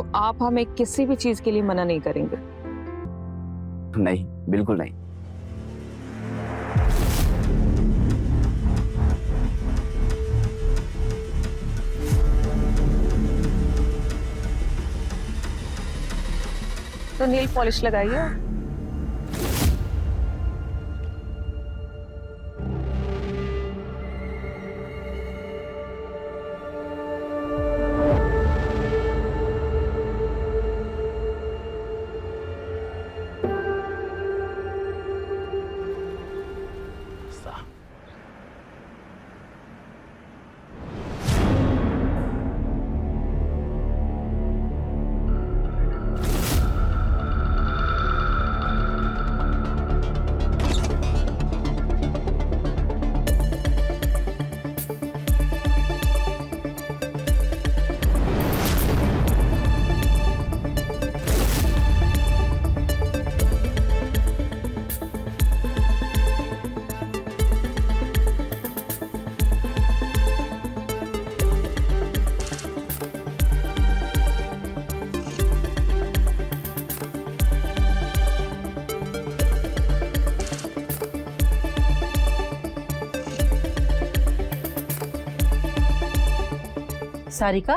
तो आप हमें किसी भी चीज के लिए मना नहीं करेंगे। नहीं, बिल्कुल नहीं। तो नील पॉलिश लगाइए। सारिका,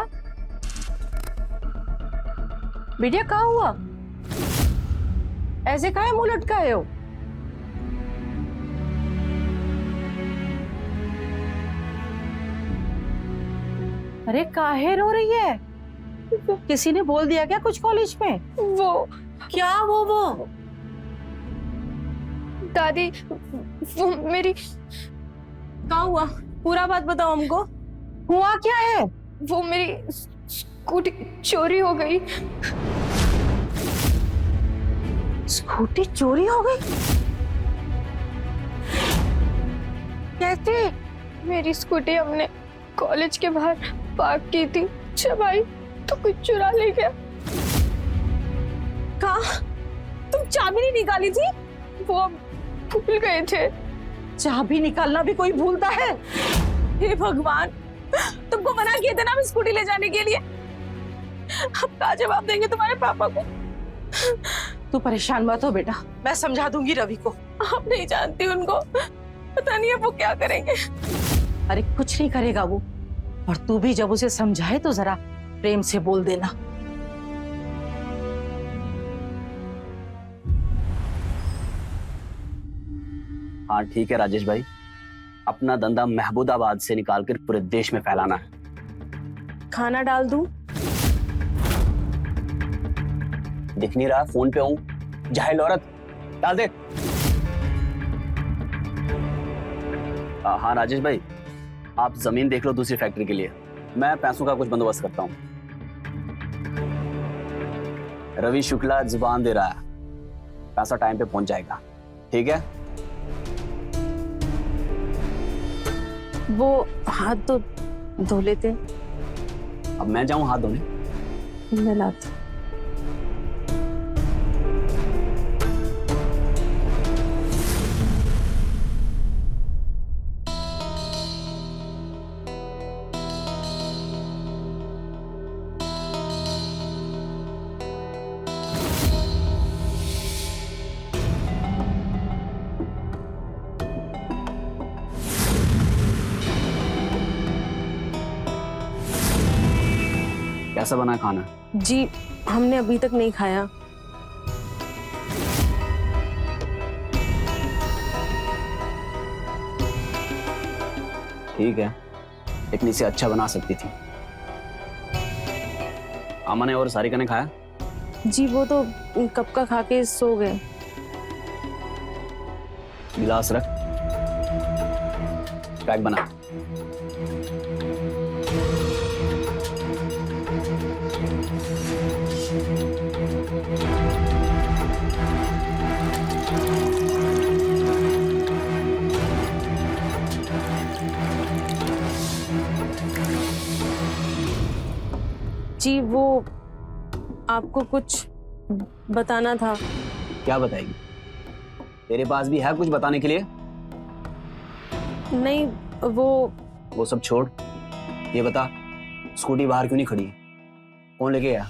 बेटिया कहाँ हुआ? ऐसे काहे मुंह लटकाए हो? अरे काहे रो रही है? किसी ने बोल दिया क्या कुछ कॉलेज में? वो क्या वो? दादी, वो मेरी कहाँ हुआ? पूरा बात बताओ हमको। हुआ क्या है? वो मेरी स्कूटी चोरी हो गई। स्कूटी चोरी हो गई? कैसे? मेरी स्कूटी हमने कॉलेज के बाहर पार्क की थी, जब आई तो कुछ चुरा ले गया। कहाँ? तुम चाबी नहीं निकाली थी? वो भूल गए थे। चाबी निकालना भी कोई भूलता है? हे भगवान, तुमको मना किए थे ना हम स्कूटी ले जाने के लिए। अब क्या जवाब देंगे तुम्हारे पापा को? तू परेशान मत हो बेटा, मैं समझा दूंगी रवि को। आप नहीं जानती उनको, पता नहीं है वो क्या करेंगे। अरे कुछ नहीं करेगा वो, और तू भी जब उसे समझाए तो जरा प्रेम से बोल देना। हाँ ठीक है राजेश भाई, अपना धंधा महबूदाबाद से निकालकर पूरे देश में फैलाना है। खाना डाल दूं? दिख नहीं रहा, फोन पे हूँ। जाहिल औरत, डाल दे। हाँ राजेश भाई, आप जमीन देख लो दूसरी फैक्ट्री के लिए, मैं पैसों का कुछ बंदोबस्त करता हूँ। रवि शुक्ला जुबान दे रहा है, पैसा टाइम पे पहुंच जाएगा, ठीक है? वो हाथ तो धो लेते। अब मैं जाऊं हाथ धोने? मैं लाती। कैसा बना खाना? जी, हमने अभी तक नहीं खाया। ठीक है, लेकिन इसे अच्छा बना सकती थी। अमन ने और सारिका ने खाया? जी, वो तो कब का खा के सो गए। गिलास रख, पैक बना। जी, वो आपको कुछ बताना था। क्या बताएगी? तेरे पास भी है कुछ बताने के लिए? नहीं, वो सब छोड़, ये बता, स्कूटी बाहर क्यों नहीं खड़ी? कौन लेके गया?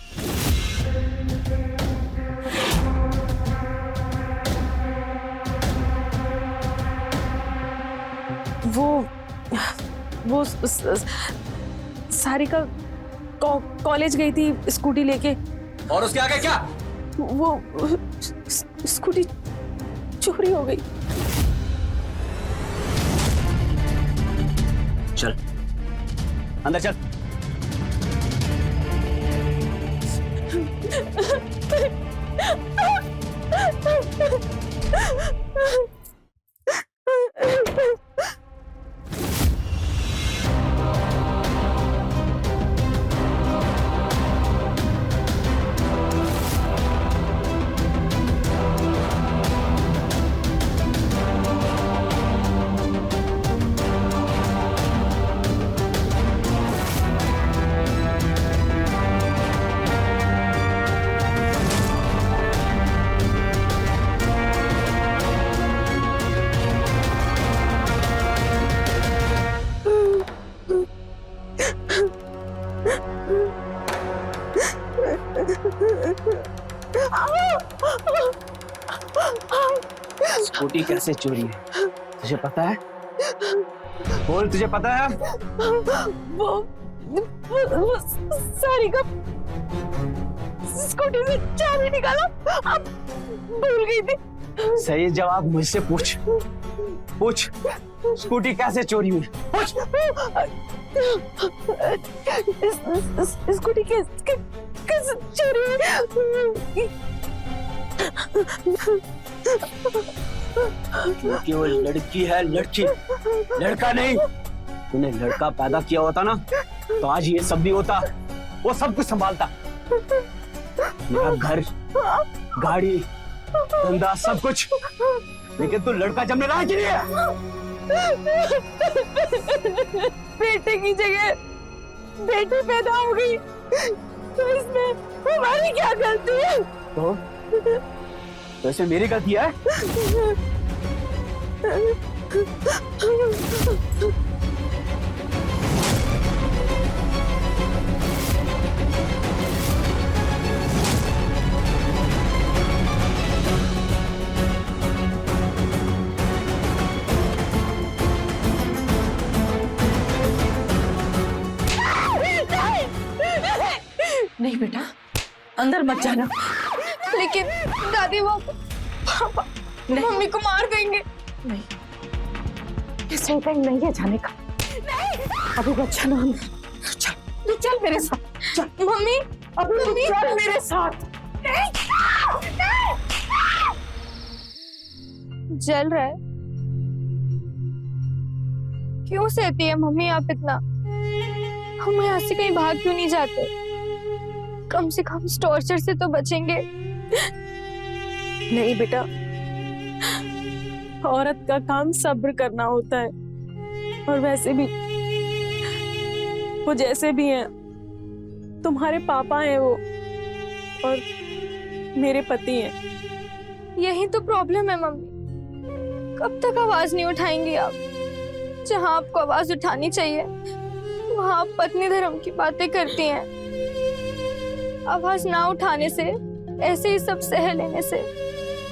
वो सारिका कॉलेज गई थी स्कूटी लेके। और उसके आगे क्या? वो स्कूटी चोरी हो गई। चल अंदर चल। स्कूटी कैसे चोरी है तुझे पता है? बोल, तुझे पता है? वो सारिका स्कूटी से चाबी निकाला, अब भूल गई थी। सही जवाब मुझसे पूछ। पूछ, स्कूटी कैसे चोरी हुई? पूछ। स्कूटी कैसे चोरी हुई? क्योंकि वो लड़की है, लड़की, लड़का नहीं। तूने लड़का पैदा किया होता ना तो आज ये सब भी होता, वो सब कुछ संभालता। मेरा घर, गाड़ी, धंधा, सब कुछ। लेकिन तू लड़का जमने लायक ही नहीं है। बेटे की जगह बेटी पैदा हो गई तो इसमें हमारी क्या गलती है? तो इसमें मेरी गलती है? नहीं बेटा, अंदर मत जाना। लेकिन दादी वो पापा मम्मी को मार देंगे। नहीं, इसमें कहीं नहीं है जाने का। नहीं, अभी बच्चा ना अंदर। चल, तू चल मेरे साथ। चल मम्मी, अभी तू चल मेरे साथ। जल रहा है। क्यों सहती है मम्मी आप इतना? हम यहाँ से कहीं भाग क्यों नहीं जाते? कम से कम इस टॉर्चर से तो बचेंगे। नहीं बेटा, औरत का काम सब्र करना होता है। और वैसे भी वो जैसे भी हैं, तुम्हारे पापा हैं वो, और मेरे पति हैं। यही तो प्रॉब्लम है मम्मी। कब तक आवाज नहीं उठाएंगी आप? जहाँ आपको आवाज उठानी चाहिए वहाँ आप पत्नी धर्म की बातें करती हैं। आवाज ना उठाने से, ऐसे ही सब सह लेने से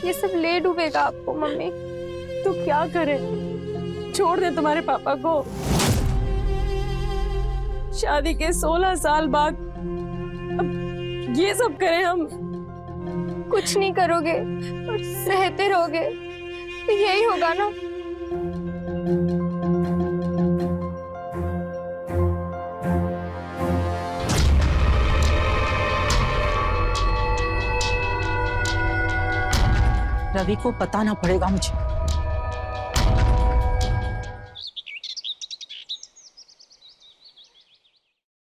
ये सब ले डूबेगा आपको मम्मी। तो क्या करें? छोड़ दे तुम्हारे पापा को। शादी के 16 साल बाद अब ये सब करें हम? कुछ नहीं करोगे और सहते रहोगे तो यही होगा ना। रवि को बताना पड़ेगा मुझे।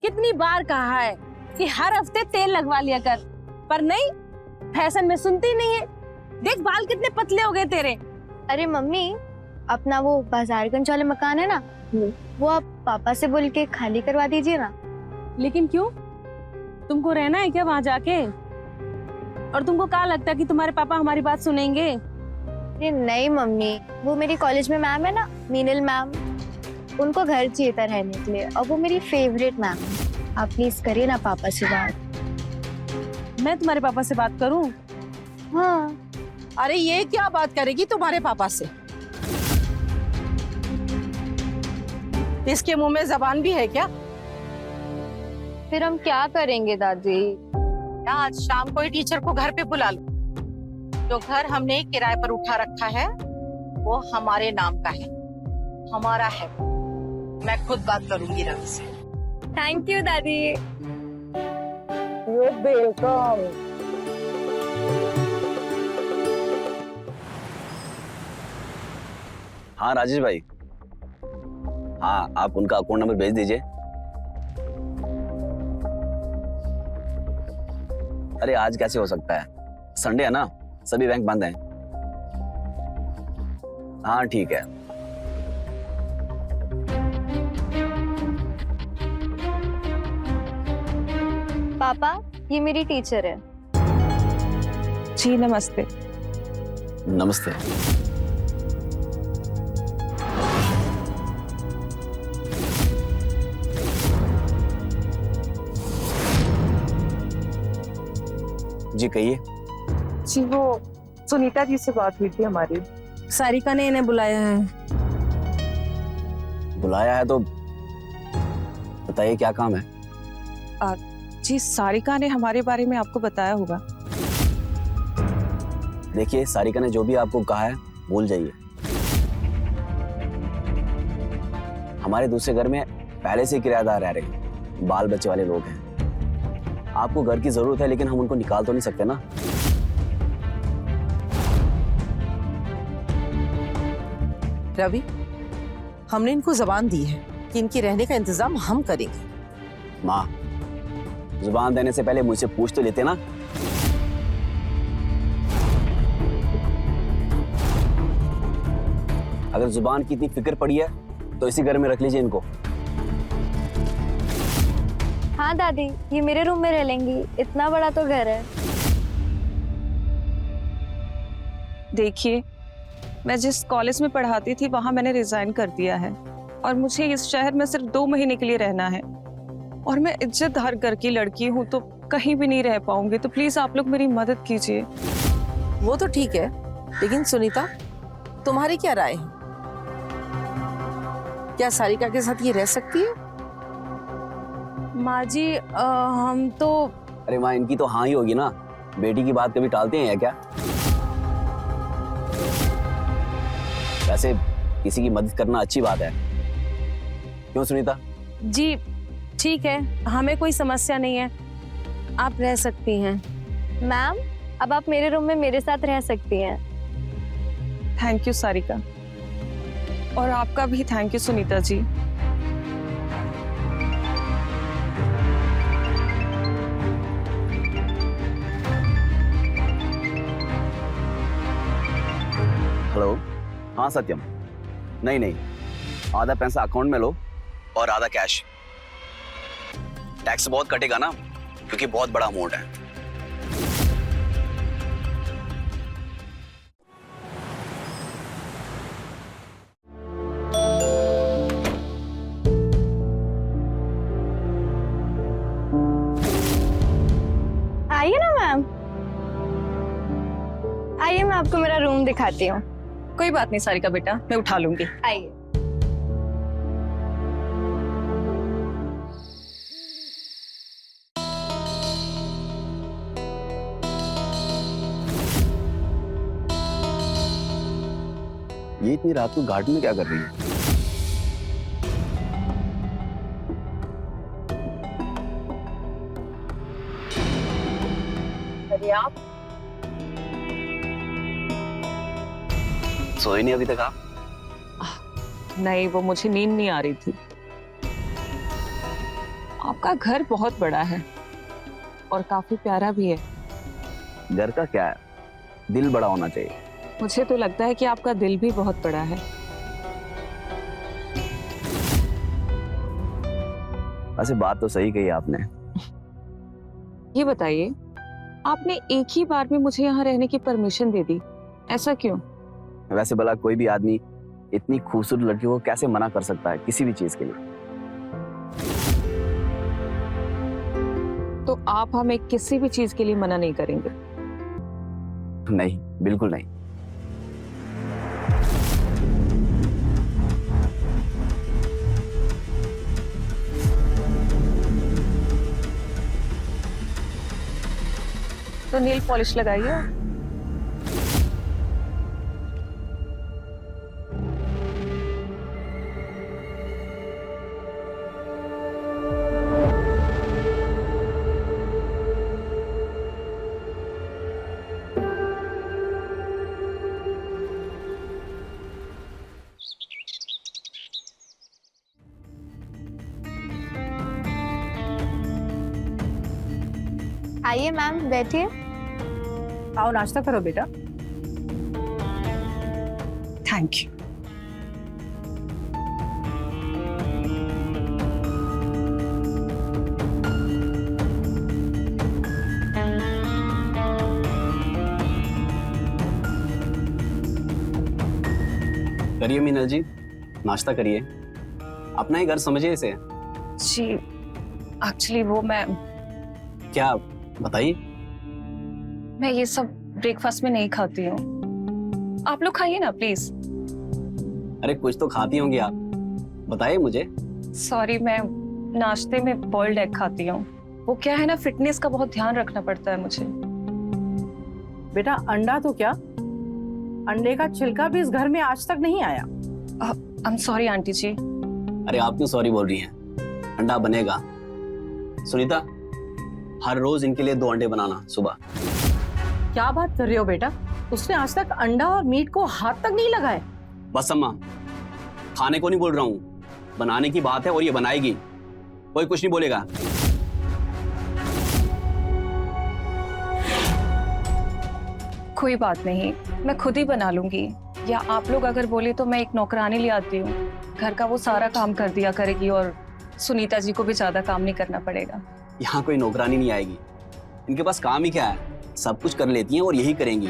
कितनी बार कहा है कि हर हफ्ते तेल लगवा लिया कर, पर नहीं, फैशन में सुनती नहीं है। देख बाल कितने पतले हो गए तेरे। अरे मम्मी, अपना वो बाजारगंज वाले मकान है ना, वो आप पापा से बोल के खाली करवा दीजिए ना। लेकिन क्यों? तुमको रहना है क्या वहां जाके? और तुमको क्या लगता है कि तुम्हारे पापा हमारी बात सुनेंगे? अरे नहीं मम्मी, वो मेरी कॉलेज में मैम है ना, मीनल मैम, उनको घर चाहिए था रहने के लिए और वो मेरी फेवरेट मैम है। आप प्लीज करिए ना पापा से बात। मैं तुम्हारे पापा से बात करूं? हाँ। अरे ये क्या बात करेगी तुम्हारे पापा से? इसके मुंह में जबान भी है क्या? फिर हम क्या करेंगे दादी? या आज शाम को ही टीचर को घर पे बुला लो। जो घर हमने किराए पर उठा रखा है वो हमारे नाम का है, हमारा है। मैं खुद बात करूंगी रवि से। थैंक यू दादी। वेलकम। हाँ राजेश भाई, हाँ आप उनका अकाउंट नंबर भेज दीजिए। अरे आज कैसे हो सकता है, संडे है ना, सभी बैंक बंद हैं। हाँ ठीक है। पापा ये मेरी टीचर है। जी नमस्ते। नमस्ते। जी कहिए। जी वो सुनीता जी से बात हुई थी हमारी, सारिका ने इन्हें बुलाया है। बुलाया है तो बताइए क्या काम है। जी सारिका ने हमारे बारे में आपको बताया होगा। देखिए सारिका ने जो भी आपको कहा है भूल जाइए। हमारे दूसरे घर में पहले से किराएदार रह रहे हैं, बाल बच्चे वाले लोग हैं। आपको घर की जरूरत है लेकिन हम उनको निकाल तो नहीं सकते ना। रवि, हमने इनको जबान दी है कि इनके रहने का इंतजाम हम करेंगे। माँ, जुबान देने से पहले मुझसे पूछ तो लेते ना। अगर जुबान की इतनी फिक्र पड़ी है तो इसी घर में रख लीजिए इनको। हाँ दादी, ये मेरे रूम में रह लेंगी, इतना बड़ा तो घर है। देखिए, मैं जिस कॉलेज में पढ़ाती थी वहां मैंने रिजाइन कर दिया है और मुझे इस शहर में सिर्फ 2 महीने के लिए रहना है और मैं इज्जतदार घर की लड़की हूँ तो कहीं भी नहीं रह पाऊंगी, तो प्लीज आप लोग मेरी मदद कीजिए। वो तो ठीक है, लेकिन सुनीता तुम्हारी क्या राय है? क्या सारिका के साथ ये रह सकती है? माँ जी हम तो अरे माँ, इनकी तो हाँ ही होगी ना, बेटी की बात कभी टालते हैं या क्या? वैसे किसी की मदद करना अच्छी बात है, क्यों सुनीता? जी ठीक है, हमें कोई समस्या नहीं है, आप रह सकती हैं। मैम अब आप मेरे रूम में मेरे साथ रह सकती हैं। थैंक यू सारिका, और आपका भी thank you Sunita ji. Hello, हाँ सत्यम। नहीं नहीं, आधा पैसा अकाउंट में लो और आधा कैश। टैक्स बहुत कटेगा ना, क्योंकि बहुत बड़ा अमाउंट है। आइए ना मैम, आइए मैं आपको मेरा रूम दिखाती हूँ। कोई बात नहीं सारिका बेटा, मैं उठा लूंगी। आइए। ये इतनी रात को गार्डन में क्या कर रही है? अरे आप सोए नहीं अभी तक आप? नहीं, वो मुझे नींद नहीं आ रही थी। आपका घर बहुत बड़ा है और काफी प्यारा भी है। घर का क्या है, दिल बड़ा होना चाहिए। मुझे तो लगता है कि आपका दिल भी बहुत बड़ा है। वैसे बात तो सही कही आपने। ये बताइए, आपने एक ही बार में मुझे यहाँ रहने की परमिशन दे दी, ऐसा क्यों? वैसे भला कोई भी आदमी इतनी खूबसूरत लड़की को कैसे मना कर सकता है किसी भी चीज के लिए? तो आप हमें किसी भी चीज के लिए मना नहीं करेंगे? नहीं, बिल्कुल नहीं। तो नील पॉलिश लगाइए। आइए मैम, बैठिए। आओ नाश्ता करो बेटा। Thank you. करिए मीनल जी, नाश्ता करिए। अपना ही घर समझिए इसे। जी एक्चुअली वो मैं क्या, बताइए। ये सब ब्रेकफास्ट में नहीं खाती हूँ। आप लोग खाइए ना प्लीज। अरे कुछ तो खाती होंगी आप, बताइए मुझे। सॉरी, मैं नाश्ते में बॉइल्ड एग खाती हूँ। वो क्या है ना, फिटनेस का बहुत ध्यान रखना पड़ता है मुझे। बेटा अंडा तो क्या, अंडे का छिलका भी इस घर में आज तक नहीं आया। आई एम सॉरी आंटी जी। अरे आप क्यों सॉरी बोल रही हैं? अंडा बनेगा। सुनीता, हर रोज इनके लिए 2 अंडे बनाना सुबह। क्या बात कर रहे हो बेटा, उसने आज तक अंडा और मीट को हाथ तक नहीं लगाए। बस अम्मा, खाने को नहीं बोल रहा हूँ, बनाने की बात है और ये बनाएगी, कोई कुछ नहीं बोलेगा। कोई बात नहीं, मैं खुद ही बना लूंगी। या आप लोग अगर बोले तो मैं एक नौकरानी ले आती हूँ, घर का वो सारा काम कर दिया करेगी और सुनीता जी को भी ज्यादा काम नहीं करना पड़ेगा। यहाँ कोई नौकरानी नहीं आएगी, इनके पास काम ही क्या है, सब कुछ कर लेती हैं और यही करेंगी।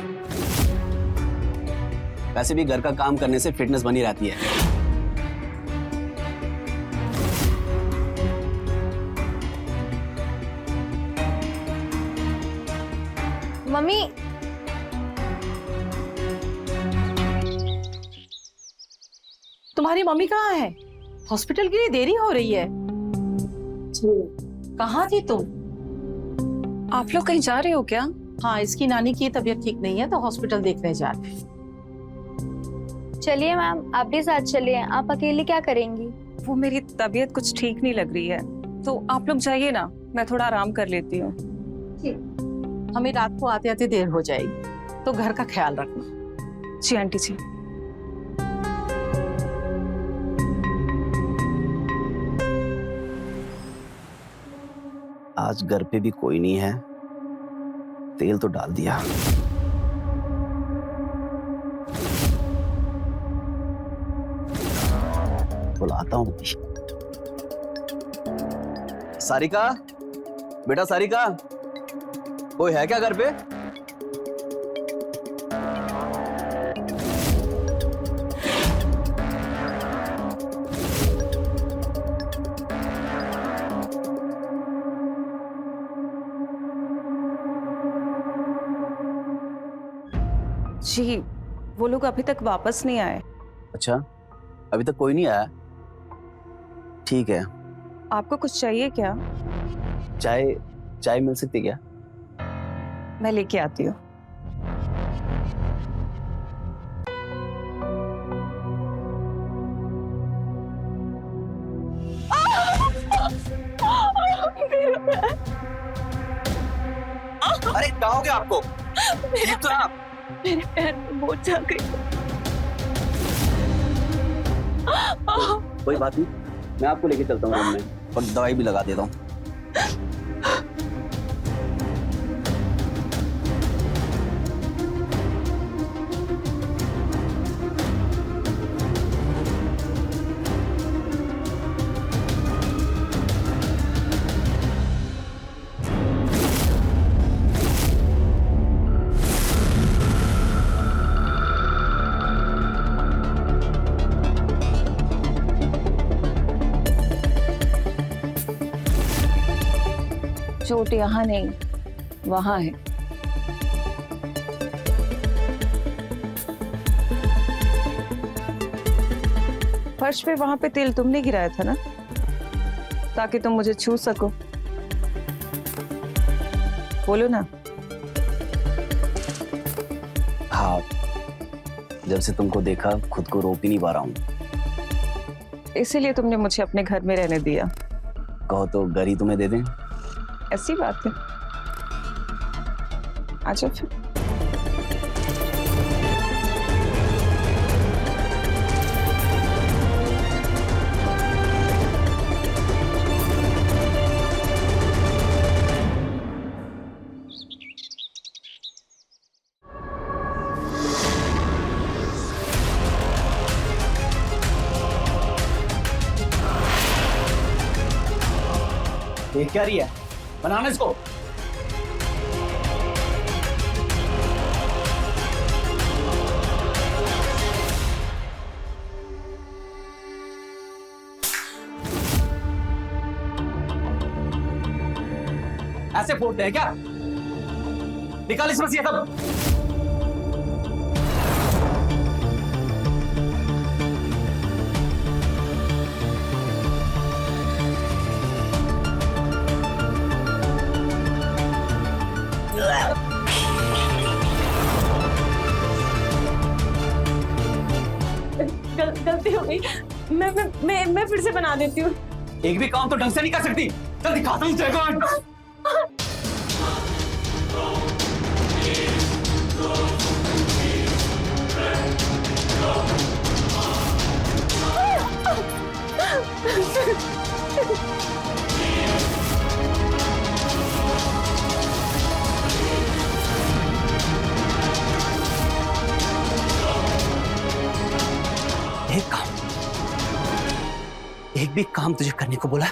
वैसे भी घर का काम करने से फिटनेस बनी रहती है। मम्मी, तुम्हारी मम्मी कहाँ है? हॉस्पिटल के लिए देरी हो रही है। कहाँ थी तुम? आप लोग कहीं जा रहे हो क्या? हाँ, इसकी नानी की तबीयत ठीक नहीं है तो हॉस्पिटल देखने जा रहे हैं। चलिए मैम, आप भी साथ चलिए। आप अकेले क्या करेंगी? वो मेरी तबीयत कुछ ठीक नहीं लग रही है, तो आप लोग जाइए ना, मैं थोड़ा आराम कर लेती हूँ। हमें रात को आते आते देर हो जाएगी, तो घर का ख्याल रखना। जी आंटी जी। आज घर पे भी कोई नहीं है, तेल तो डाल दिया। बुलाता हूँ। सारिका, बेटा सारिका, कोई है क्या घर पे? जी वो लोग अभी तक वापस नहीं आए। अच्छा, अभी तक कोई नहीं आया? ठीक है। आपको कुछ चाहिए क्या? चाय मिल सकती क्या? मैं लेके आती हूँ। अरे क्या हो गया आपको? ठीक तो है आप? मेरे पैर में मोच आ गई। कोई बात नहीं, मैं आपको लेके चलता हूँ रूम में और दवाई भी लगा देता हूँ। चोट यहाँ नहीं, वहां है। फर्श पे वहां पे तेल तुमने गिराया था ना, ताकि तुम मुझे छू सको। बोलो ना। हाँ, जब से तुमको देखा खुद को रोक ही नहीं पा रहा हूँ। इसीलिए तुमने मुझे अपने घर में रहने दिया। कहो तो घर ही तुम्हें दे दें। ऐसी बात है, आजा फिर। देख क्या रही है, बनाना इसको। ऐसे फोड़ते हैं क्या? निकाल इसमें से ये सब। गलती हो गई। मैं फिर से बना देती हूँ। एक भी काम तो ढंग से नहीं कर सकती। चल दिखाता हूँ तेरे को। एक भी काम तुझे करने को बोला,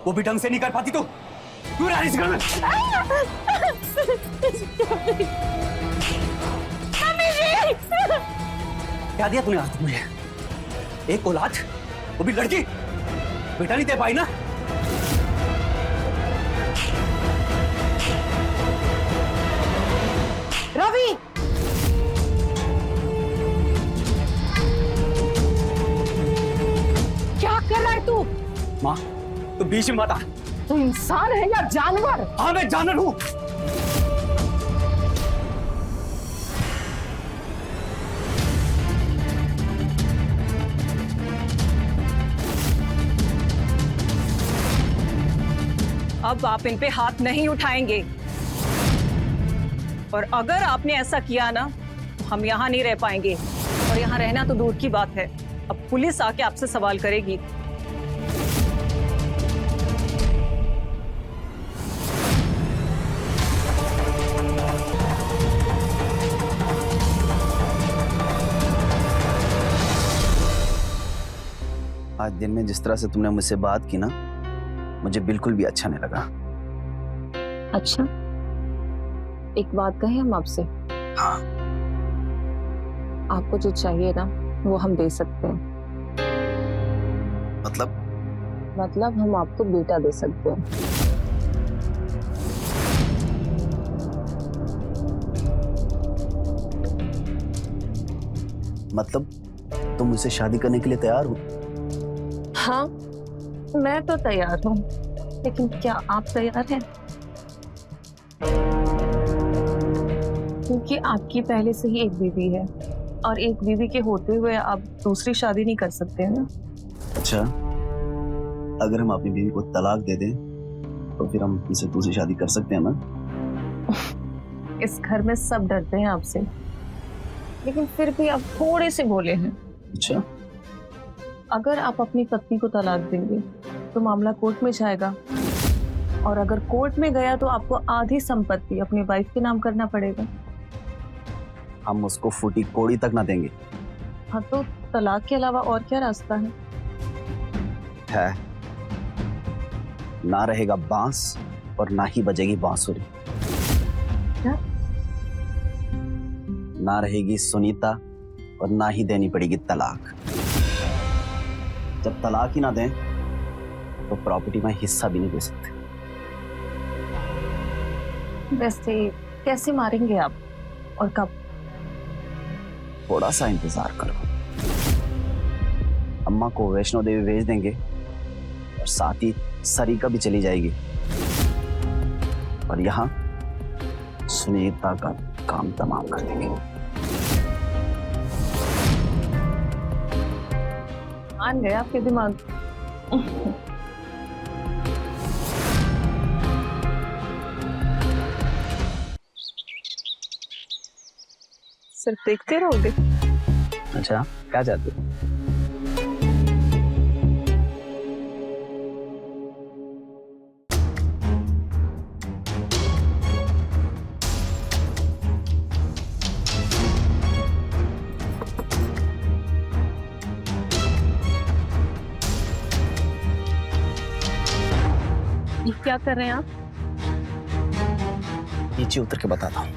वो भी ढंग से नहीं कर पाती तू। क्यों रहा इस घर में? क्या दिया तूने आज तक मुझे? एक औलाद, वो भी लड़की, बेटा नहीं दे पाई ना? रवि, क्या कर रहा है तू? माँ, तू बीच में मत आ। तू इंसान है या जानवर? हाँ, मैं जानवर हूँ। अब आप इन पे हाथ नहीं उठाएंगे, और अगर आपने ऐसा किया ना तो हम यहाँ नहीं रह पाएंगे, और यहाँ रहना तो दूर की बात है, अब पुलिस आके आपसे सवाल करेगी। आज दिन में जिस तरह से तुमने मुझसे बात की ना, मुझे बिल्कुल भी अच्छा नहीं लगा। अच्छा, एक बात कहें हम आपसे? हाँ। आपको जो चाहिए ना वो हम दे सकते हैं। मतलब हम आपको बेटा दे सकते हैं। मतलब तुम मुझसे शादी करने के लिए तैयार हो? हाँ, मैं तो तैयार हूँ, लेकिन क्या आप तैयार हैं? क्योंकि आपकी पहले से ही एक बीवी है, और एक बीवी के होते हुए आप दूसरी शादी नहीं कर सकते हैं ना। अच्छा, अगर हम अपनी बीवी को तलाक दे दें तो फिर हम उनसे दूसरी शादी कर सकते हैं ना? इस घर में सब डरते हैं आपसे, लेकिन फिर भी आप थोड़े से बोले हैं। अच्छा, अगर आप अपनी पत्नी को तलाक देंगे तो मामला कोर्ट में जाएगा, और अगर कोर्ट में गया तो आपको आधी संपत्ति अपनी वाइफ के नाम करना पड़ेगा। हम उसको फूटी कोड़ी तक ना देंगे। हाँ, तो तलाक के अलावा और क्या रास्ता है? ना रहेगा बांस और ना ही बजेगी बांसुरी। क्या? ना रहेगी सुनीता और ना ही देनी पड़ेगी तलाक। जब तलाक ही ना दें तो प्रॉपर्टी में हिस्सा भी नहीं दे सकते। वैसे कैसे मारेंगे आप, और कब? थोड़ा सा इंतजार करो। अम्मा को वैष्णो देवी भेज देंगे, और साथ ही सरिका भी चली जाएगी, और यहाँ सुनीता का काम तमाम कर देंगे। मान गए आपके दिमाग। सिर्फ देखते रहोगे? अच्छा, क्या चाहते हो? ये क्या कर रहे हैं आप? नीचे उतर के बताता हूँ।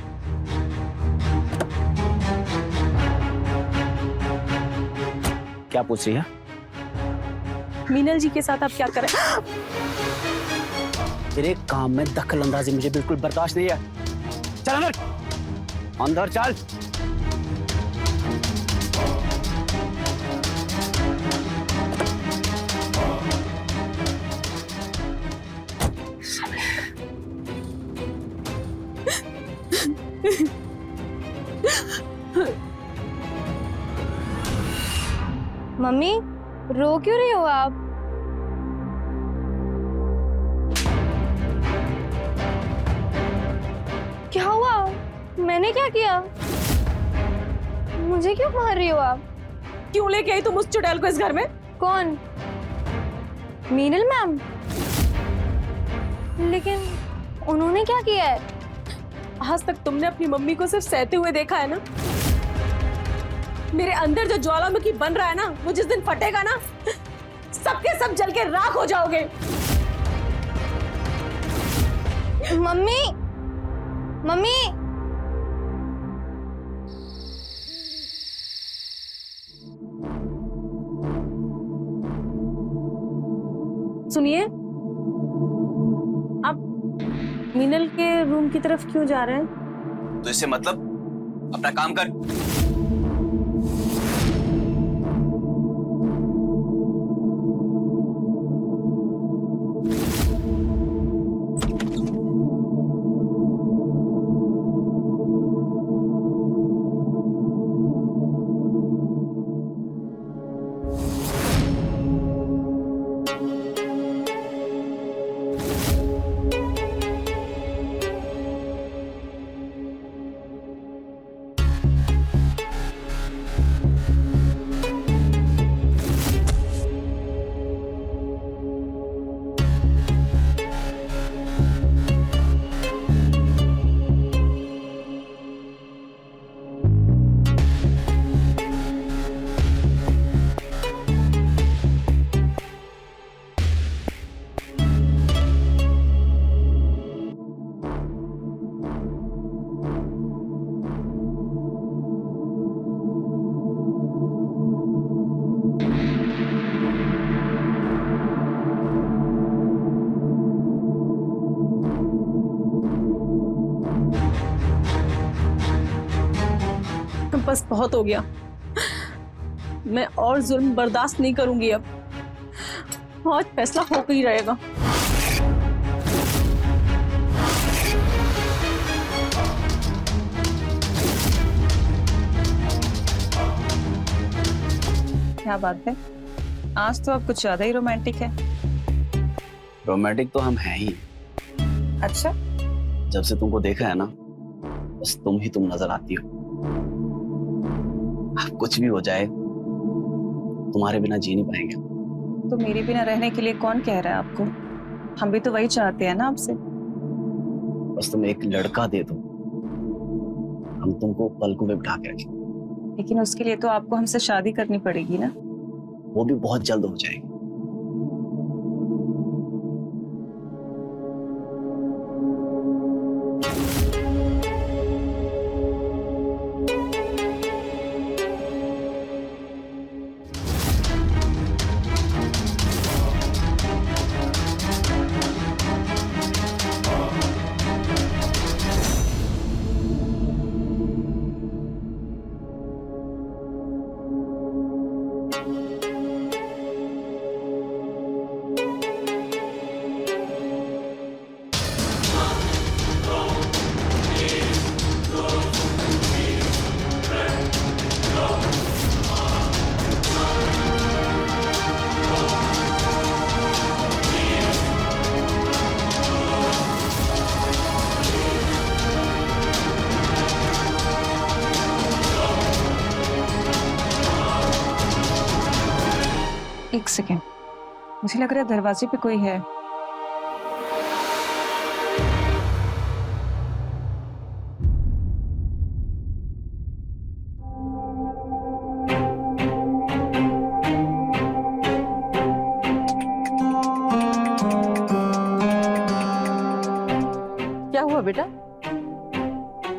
क्या पूछ रही है? मीनल जी के साथ आप क्या कर रहे हैं? तेरे काम में दखल अंदाजी मुझे बिल्कुल बर्दाश्त नहीं है। चल अंदर, अंदर चल। मम्मी रो क्यों रही हो आप? क्या हुआ? मैंने क्या किया? मुझे क्यों मार रही हो आप? क्यों लेके आई तुम उस चुड़ैल को इस घर में? कौन? मीनल मैम? लेकिन उन्होंने क्या किया है? आज तक तुमने अपनी मम्मी को सिर्फ सहते हुए देखा है ना। मेरे अंदर जो ज्वालामुखी बन रहा है ना, वो जिस दिन फटेगा ना, सबके सब जल के राख हो जाओगे। मम्मी, मम्मी, सुनिए, आप मीनल के रूम की तरफ क्यों जा रहे हैं? तो इससे मतलब अपना काम कर। बस बहुत हो गया। मैं और जुल्म बर्दाश्त नहीं करूंगी अब। आज फैसला होकर ही रहेगा। क्या बात है, आज तो आप कुछ ज्यादा ही रोमांटिक है। रोमांटिक तो हम हैं ही। अच्छा, जब से तुमको देखा है ना, बस तुम ही तुम नजर आती हो। अब कुछ भी हो जाए, तुम्हारे बिना जी नहीं पाएंगे। तो मेरे बिना रहने के लिए कौन कह रहा है आपको? हम भी तो वही चाहते हैं ना आपसे। बस तुम एक लड़का दे दो, हम तुमको पलकों में बिठा के रखें। लेकिन उसके लिए तो आपको हमसे शादी करनी पड़ेगी ना। वो भी बहुत जल्द हो जाएगी। एक सेकेंड, मुझे लग रहा है दरवाजे पे कोई है। क्या हुआ बेटा,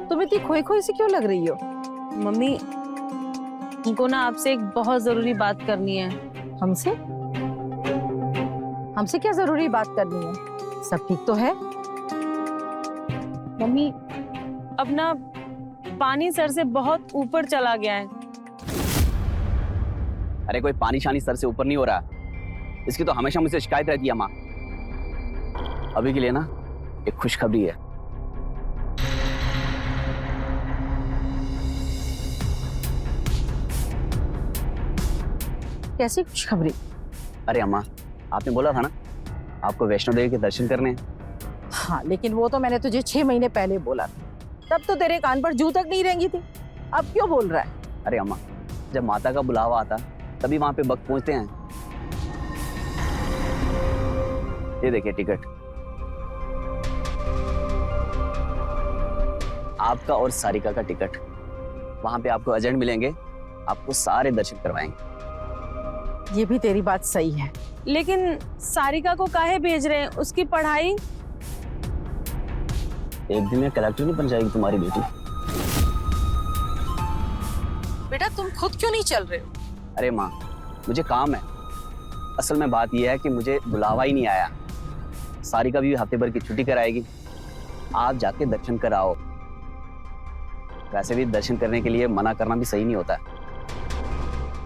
तुम इतनी खोई खोई से क्यों लग रही हो? मम्मी, उनको ना आपसे एक बहुत जरूरी बात करनी है। हमसे? हमसे क्या जरूरी बात करनी है? सब ठीक तो है? मम्मी, अब ना पानी सर से बहुत ऊपर चला गया है। अरे कोई पानी शानी सर से ऊपर नहीं हो रहा, इसकी तो हमेशा मुझसे शिकायत रहती है माँ। अभी के लिए ना एक खुशखबरी है। कैसी खुशखबरी? अरे अम्मा, आपने बोला था ना आपको वैष्णो देवी के दर्शन करने हैं। हाँ, लेकिन वो तो मैंने तुझे 6 महीने पहले बोला था, तब तो तेरे कान पर जू तक नहीं रेंगी थी। अब क्यों बोल रहा है? अरे अम्मा, जब माता का बुलावा आता तभी वहां पे वक्त पहुंचते हैं। ये देखिए टिकट, आपका और सारिका का टिकट। वहां पे आपको एजेंट मिलेंगे, आपको सारे दर्शन करवाएंगे। ये भी तेरी बात सही है। लेकिन सारिका को काहे भेज रहे हैं? उसकी पढ़ाई? एक दिन में कलेक्टर नहीं बन जाएगी तुम्हारी बेटी। बेटा तुम खुद क्यों नहीं चल रहे हो? अरे माँ, मुझे काम है। असल में बात यह है कि मुझे बुलावा ही नहीं आया। सारिका भी हफ्ते भर की छुट्टी कराएगी, आप जाके दर्शन कराओ। वैसे भी दर्शन करने के लिए मना करना भी सही नहीं होता है।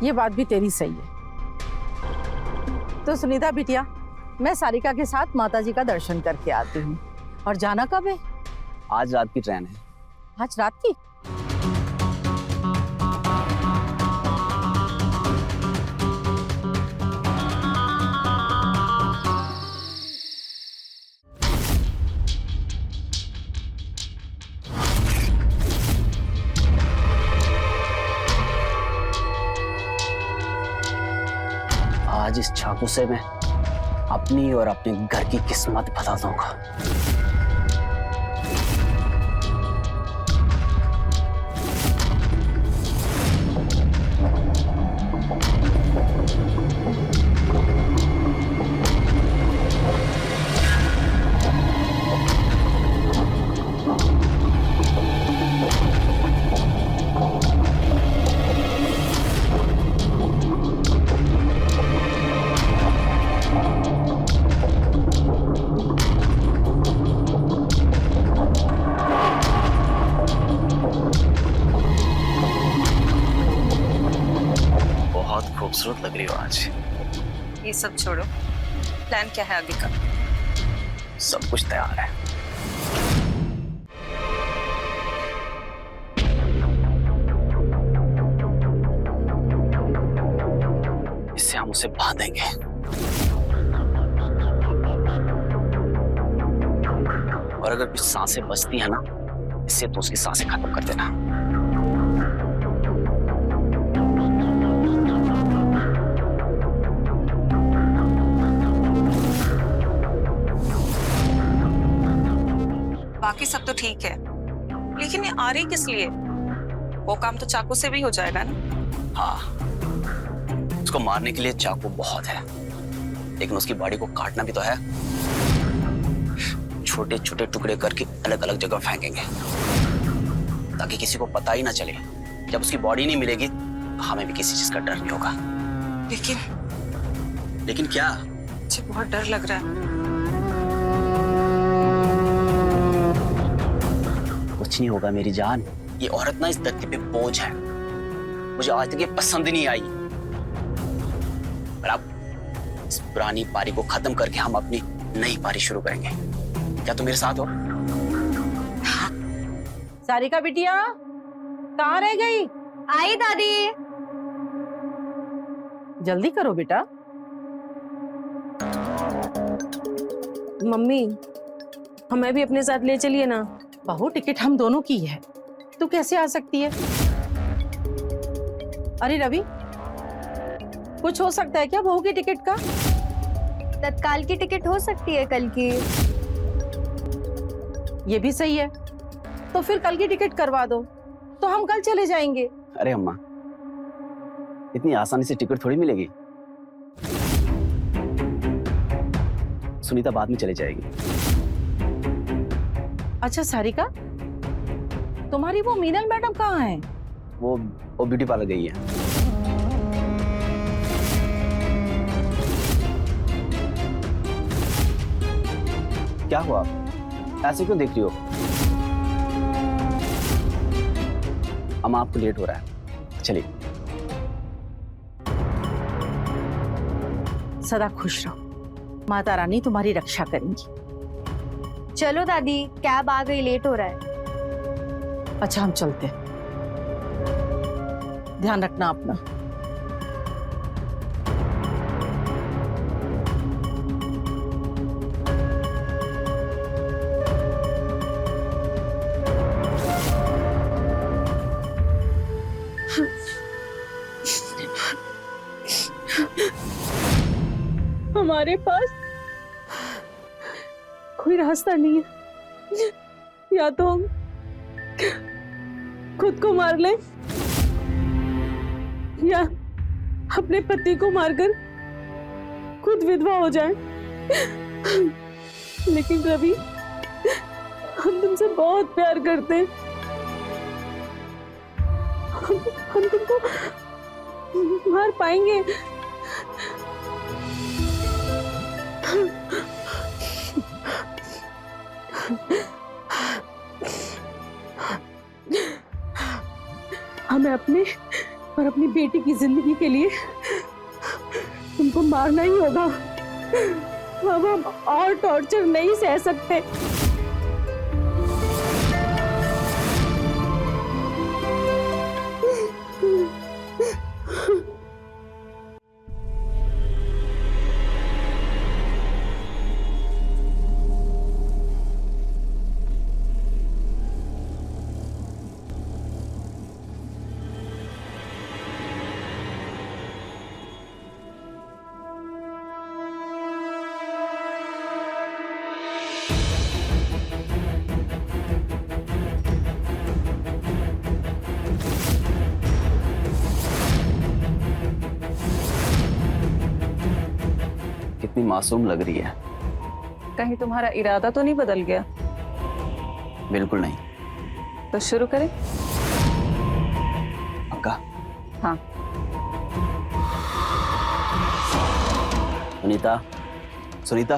ये बात भी तेरी सही है। तो सुनीता बिटिया, मैं सारिका के साथ माताजी का दर्शन करके आती हूँ। और जाना कब है? आज रात की ट्रेन है। आज रात की? आज इस चाकू से मैं अपनी और अपने घर की किस्मत बता दूंगा। खूबसूरत लग रही हो आज। ये सब छोड़ो, प्लान क्या है आगे का? सब कुछ तैयार है। इससे हम उसे बांधेंगे। और अगर कुछ सांसें बचती है ना, इससे तो उसकी सांसें खत्म कर देना। बाकी सब तो ठीक है, लेकिन ये आ रही किस लिए? वो काम तो चाकू से भी हो जाएगा ना? हाँ, उसको मारने के लिए चाकू बहुत है, लेकिन उसकी बॉडी को काटना भी तो है। छोटे छोटे टुकड़े करके अलग अलग जगह फेंकेंगे, ताकि किसी को पता ही ना चले। जब उसकी बॉडी नहीं मिलेगी तो हमें भी किसी चीज का डर नहीं होगा। लेकिन क्या? मुझे बहुत डर लग रहा है। कुछ नहीं होगा मेरी जान। ये औरत ना इस धरती पे बोझ है, मुझे आज तक ये पसंद नहीं आई। पर अब इस पुरानी पारी को खत्म करके हम अपनी नई पारी शुरू करेंगे। क्या तुम मेरे साथ हो? सारिका बिटिया, कहाँ रह गई? आई दादी। जल्दी करो बेटा। मम्मी, हमें भी अपने साथ ले चलिए ना। बहू, टिकट हम दोनों की है, तू कैसे आ सकती है? अरे रवि, कुछ हो सकता है क्या बहू की टिकट का? तत्काल की टिकट हो सकती है कल की। ये भी सही है, तो फिर कल की टिकट करवा दो, तो हम कल चले जाएंगे। अरे अम्मा, इतनी आसानी से टिकट थोड़ी मिलेगी। सुनीता बाद में चली जाएगी। अच्छा सारिका, तुम्हारी वो मीनल मैडम कहाँ है? वो ब्यूटी पार्लर गई है। क्या हुआ, ऐसे क्यों देख रही हो? अम्मा आपको लेट हो रहा है, चलिए। सदा खुश रहो, माता रानी तुम्हारी रक्षा करेंगी। चलो दादी, कैब आ गई, लेट हो रहा है। अच्छा हम चलते हैं, ध्यान रखना अपना। हमारे पास कोई रास्ता नहीं है, या तो हम खुद को मार लें या अपने पति को मारकर खुद विधवा हो जाएं। लेकिन रवि, हम तुमसे बहुत प्यार करते हैं। हम तुमको मार पाएंगे। हमें अपने और अपनी बेटी की जिंदगी के लिए तुमको मारना ही होगा। अब हम और टॉर्चर नहीं सह सकते। कितनी मासूम लग रही है। कहीं तुम्हारा इरादा तो नहीं बदल गया? बिल्कुल नहीं। तो शुरू करें? पक्का? हाँ। सुनीता, सुनीता,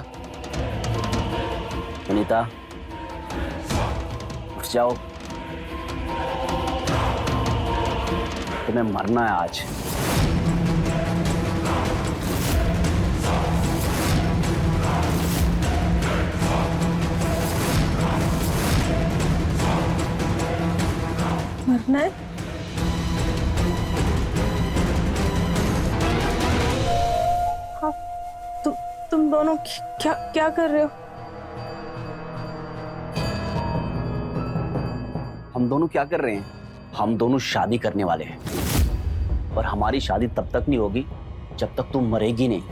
सुनीता, उठ जाओ, तुम्हें मरना है आज। मरना है? हाँ, तुम दोनों क्या क्या कर रहे हो? हम दोनों क्या कर रहे हैं? हम दोनों शादी करने वाले हैं, और हमारी शादी तब तक नहीं होगी जब तक तुम मरेगी नहीं।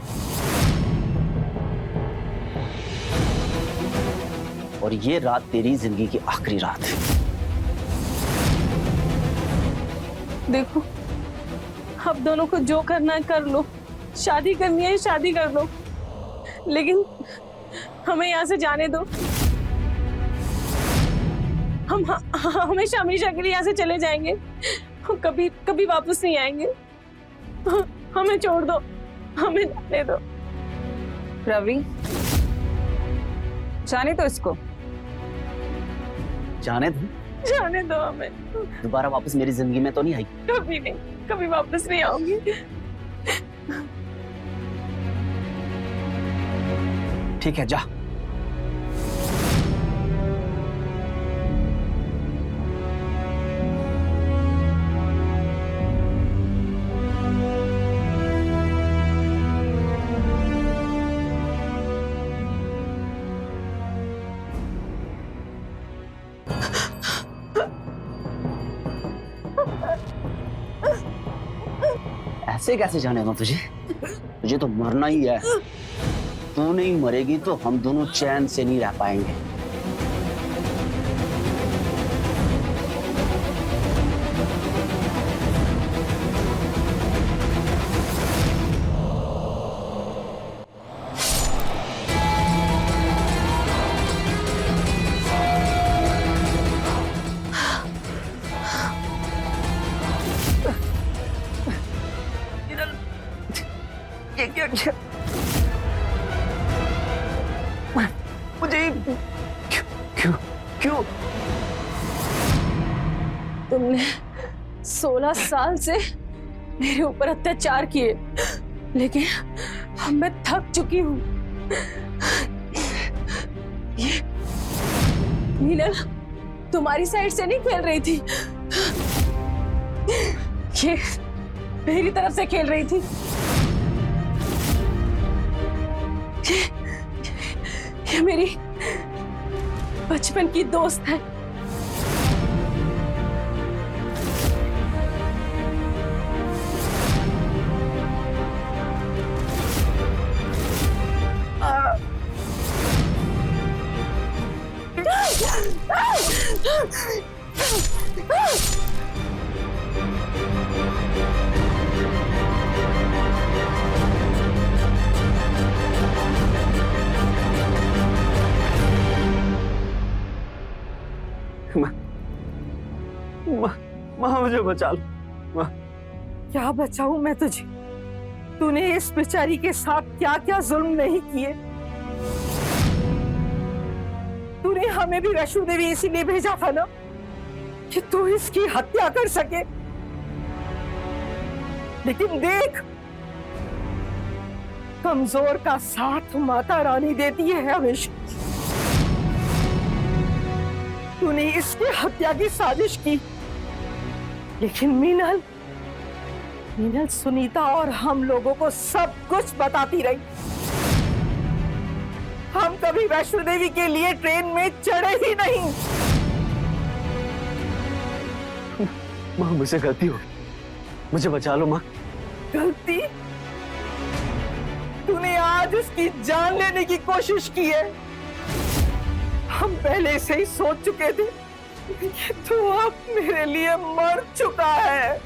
और ये रात तेरी जिंदगी की आखिरी रात है। देखो, आप दोनों को जो करना है कर लो, शादी करनी है शादी कर लो, लेकिन हमें यहाँ से जाने दो। हम हमेशा हमेशा के लिए यहाँ से चले जाएंगे, हम कभी कभी वापस नहीं आएंगे। हमें छोड़ दो, हमें जाने दो। रवि, जाने दो इसको। जाने दो? जाने दो हमें। दोबारा वापस मेरी जिंदगी में तो नहीं आई? कभी नहीं, कभी वापस नहीं आऊंगी। ठीक है, जा। ऐसे कैसे जाने दूं तुझे? तुझे तो मरना ही है। तू नहीं मरेगी तो हम दोनों चैन से नहीं रह पाएंगे। मुझे क्यों क्यों तुमने 16 साल से मेरे ऊपर अत्याचार किए, लेकिन अब मैं थक चुकी हूँ। ये मीनल तुम्हारी साइड से नहीं खेल रही थी, ये मेरी तरफ से खेल रही थी। ये मेरी बचपन की दोस्त है। माँ मुझे बचा लो। माँ क्या बचाऊं मैं तुझे? तूने इस बेचारी के साथ क्या क्या जुल्म नहीं किए। तूने हमें भी वैष्णो देवी इसीलिए भेजा था ना कि तू इसकी हत्या कर सके, लेकिन देख, कमजोर का साथ माता रानी देती है हमेशा। तूने इसकी हत्या की साजिश की, लेकिन मीनल सुनीता और हम लोगों को सब कुछ बताती रही। हम कभी वैष्णो देवी के लिए ट्रेन में चढ़े ही नहीं। माँ मुझसे गलती हो, मुझे बचा लो माँ। गलती? तूने आज उसकी जान लेने की कोशिश की है। हम पहले से ही सोच चुके थे कि तू अब मेरे लिए मर चुका है।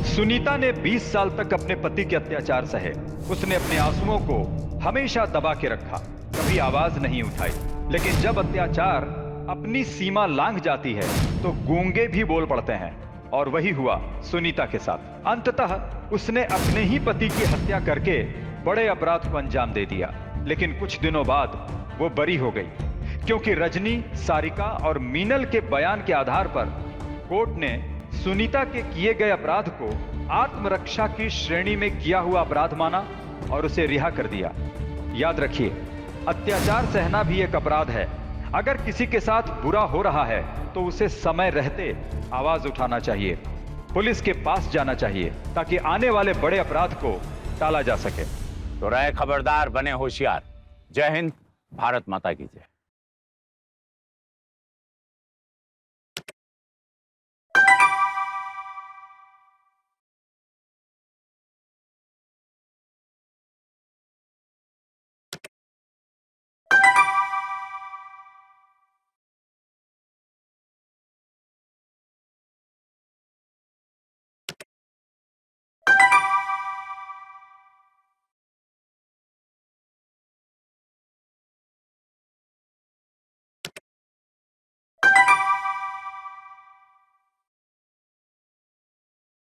सुनीता ने 20 साल तक अपने पति के अत्याचार सहे। उसने अपने आंसुओं को हमेशा दबा के रखा, कभी आवाज नहीं उठाई। लेकिन जब अत्याचार अपनी सीमा लांघ जाती है तो गूंगे भी बोल पड़ते हैं, और वही हुआ सुनीता के साथ। अंततः उसने अपने ही पति की हत्या करके बड़े अपराध को अंजाम दे दिया। लेकिन कुछ दिनों बाद वो बरी हो गई, क्योंकि रजनी, सारिका और मीनल के बयान के आधार पर कोर्ट ने सुनीता के किए गए अपराध को आत्मरक्षा की श्रेणी में किया हुआ अपराध माना और उसे रिहा कर दिया। याद रखिए, अत्याचार सहना भी एक अपराध है। अगर किसी के साथ बुरा हो रहा है तो उसे समय रहते आवाज उठाना चाहिए, पुलिस के पास जाना चाहिए, ताकि आने वाले बड़े अपराध को टाला जा सके। तो रहे खबरदार, बने होशियार। जय हिंद, भारत माता की जय।